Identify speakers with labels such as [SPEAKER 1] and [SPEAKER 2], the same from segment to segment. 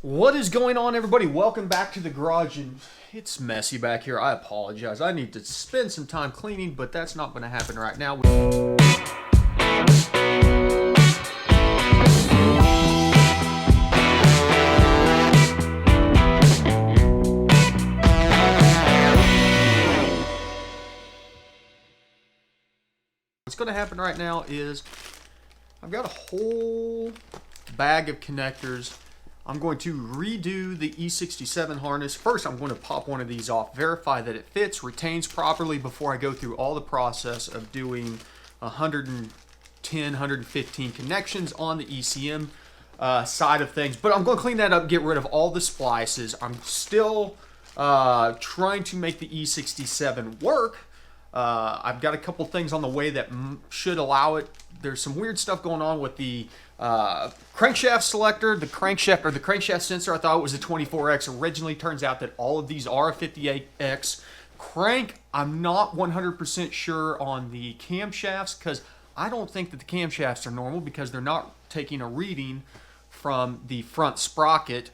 [SPEAKER 1] What is going on, everybody? Welcome back to the garage, and it's messy back here. I apologize. I need to spend some time cleaning, but that's not going to happen right now. What's going to happen right now is I've got a whole bag of connectors. I'm going to redo the E67 harness. First, I'm going to pop one of these off, verify that it fits, retains properly before I go through all the process of doing 110, 115 connections on the ECM side of things. But I'm going to clean that up, get rid of all the splices. I'm still trying to make the E67 work. I've got a couple things on the way that should allow it. There's some weird stuff going on with the crankshaft selector, the crankshaft sensor. I thought it was a 24X. Originally, turns out that all of these are a 58X. Crank, I'm not 100% sure on the camshafts because I don't think that the camshafts are normal because they're not taking a reading from the front sprocket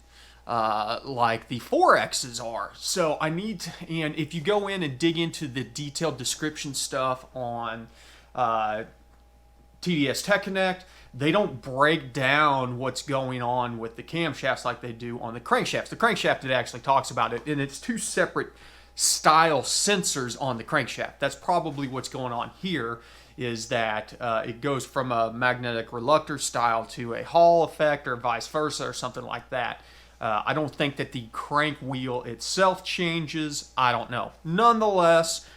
[SPEAKER 1] like the 4Xs are. So I need to, and if you go in and dig into the detailed description stuff on TDS Tech Connect, they don't break down what's going on with the camshafts like they do on the crankshafts. The crankshaft, it actually talks about it, and it's two separate style sensors on the crankshaft. That's probably what's going on here, is that it goes from a magnetic reluctor style to a Hall effect or vice versa or something like that. I don't think that the crank wheel itself changes. I don't know. Nonetheless,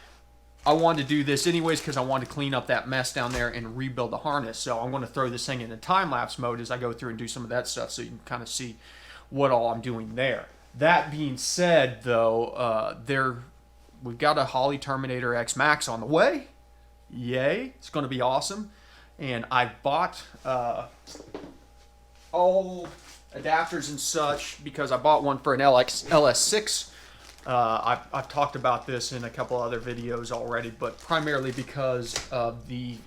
[SPEAKER 1] I wanted to do this anyways because I wanted to clean up that mess down there and rebuild the harness. So I'm going to throw this thing in a time-lapse mode as I go through and do some of that stuff so you can kind of see what all I'm doing there. That being said, though, we've got a Holley Terminator X Max on the way. Yay. It's going to be awesome. And I bought all adapters and such because I bought one for an LS6. I've talked about this in a couple other videos already, but primarily because of the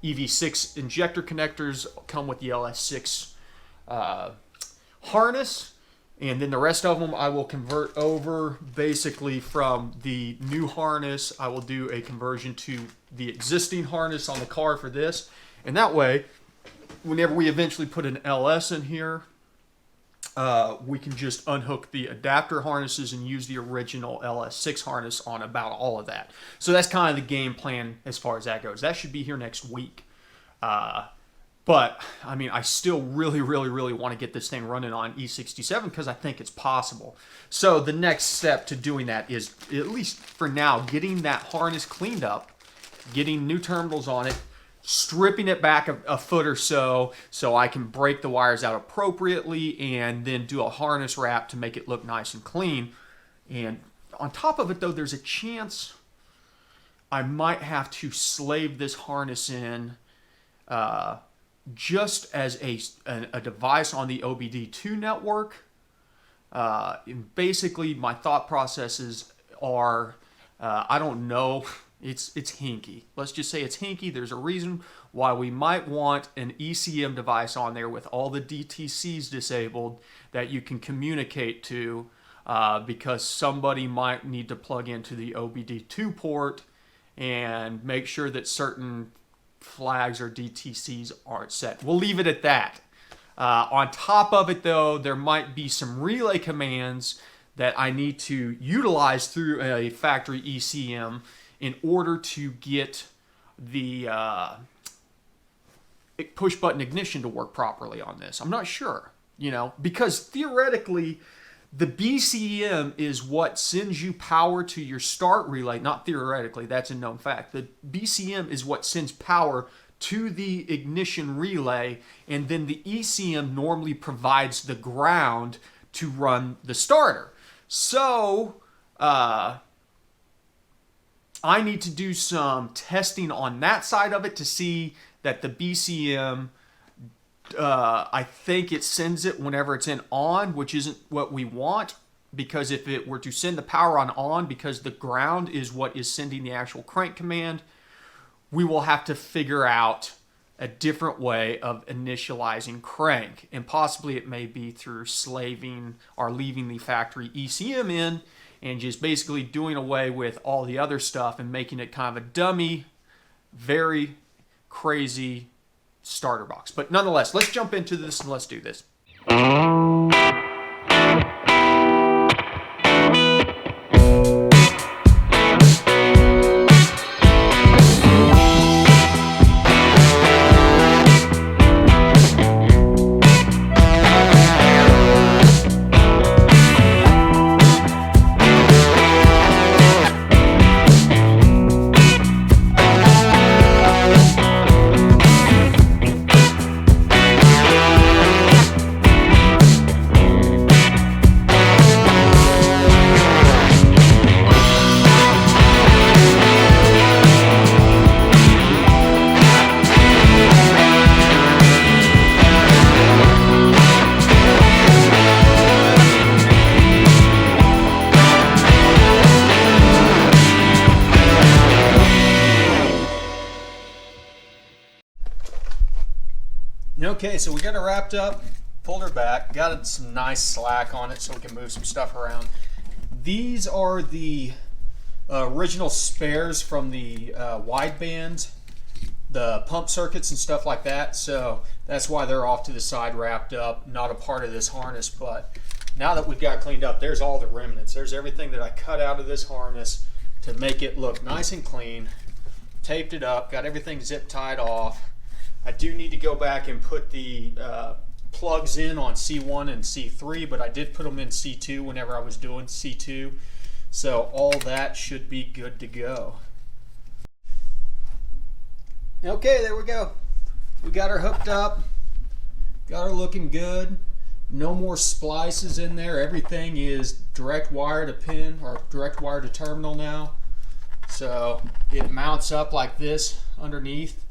[SPEAKER 1] EV6 injector connectors come with the LS6 harness, and then the rest of them I will convert over. Basically from the new harness, I will do a conversion to the existing harness on the car for this, and that way, whenever we eventually put an LS in here, we can just unhook the adapter harnesses and use the original LS6 harness on about all of that. So that's kind of the game plan as far as that goes. That should be here next week. But, I mean, I still really want to get this thing running on E67 because I think it's possible. So the next step to doing that is, at least for now, getting that harness cleaned up, getting new terminals on it, stripping it back a foot or so I can break the wires out appropriately and then do a harness wrap to make it look nice and clean. And on top of it, though, there's a chance I might have to slave this harness in just as a device on the OBD2 network. Basically, my thought processes are, I don't know. It's hinky. Let's just say it's hinky. There's a reason why we might want an ECM device on there with all the DTCs disabled that you can communicate to because somebody might need to plug into the OBD2 port and make sure that certain flags or DTCs aren't set. We'll leave it at that. On top of it, though, there might be some relay commands that I need to utilize through a factory ECM in order to get the push button ignition to work properly on this. I'm not sure, because theoretically the BCM is what sends you power to your start relay. Not theoretically, that's a known fact. The BCM is what sends power to the ignition relay, and then the ECM normally provides the ground to run the starter. So, I need to do some testing on that side of it to see that the BCM, I think it sends it whenever it's in on, which isn't what we want, because if it were to send the power on, because the ground is what is sending the actual crank command, we will have to figure out a different way of initializing crank, and possibly it may be through slaving or leaving the factory ECM in and just basically doing away with all the other stuff and making it kind of a dummy, very crazy starter box. But nonetheless, let's jump into this and let's do this. Okay, so we got it wrapped up, pulled her back, got some nice slack on it so we can move some stuff around. These are the original spares from the wideband, the pump circuits and stuff like that, so that's why they're off to the side wrapped up, not a part of this harness. But now that we've got cleaned up, there's all the remnants. There's everything that I cut out of this harness to make it look nice and clean. Taped it up, got everything zip tied off. I do need to go back and put the plugs in on C1 and C3, but I did put them in C2 whenever I was doing C2. So all that should be good to go. Okay, there we go. We got her hooked up, got her looking good. No more splices in there. Everything is direct wire to pin or direct wire to terminal now. So it mounts up like this underneath.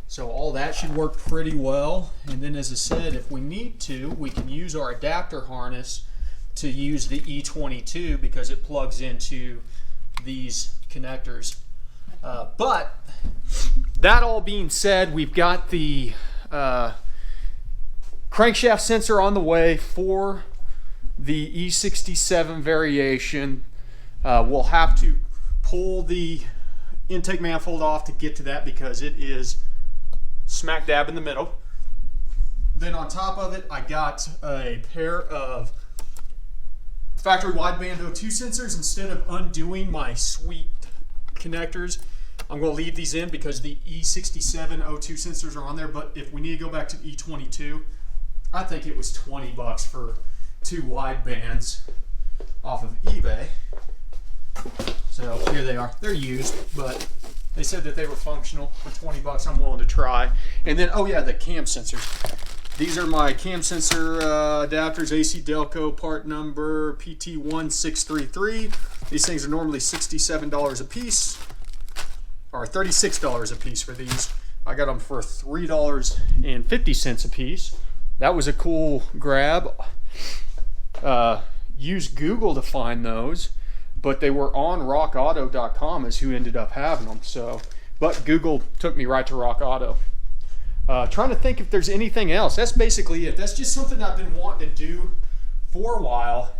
[SPEAKER 1] So all that should work pretty well. And then, as I said, if we need to, we can use our adapter harness to use the E22 because it plugs into these connectors. But that all being said, we've got the crankshaft sensor on the way for the E67 variation. We'll have to pull the intake manifold off to get to that because it is smack dab in the middle. Then on top of it, I got a pair of factory wideband O2 sensors. Instead of undoing my sweet connectors, I'm going to leave these in because the E67 O2 sensors are on there. But if we need to go back to E22, I think it was 20 bucks for 2 widebands off of eBay. So here they are. They're used, but they said that they were functional for 20 bucks. I'm willing to try. And then, oh yeah, the cam sensors. These are my cam sensor adapters, Acdelco part number PT1633. These things are normally $67 a piece, or $36 a piece for these. I got them for $3.50 a piece. That was a cool grab. Used Google to find those, but they were on rockauto.com is who ended up having them. So, but Google took me right to Rock Auto. Trying to think if there's anything else. That's basically it. That's just something I've been wanting to do for a while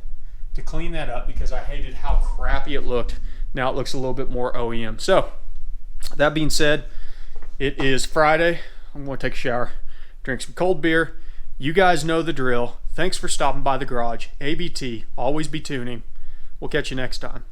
[SPEAKER 1] to clean that up because I hated how crappy it looked. Now it looks a little bit more OEM. So, that being said, it is Friday. I'm going to take a shower, drink some cold beer. You guys know the drill. Thanks for stopping by the garage. ABT, always be tuning. We'll catch you next time.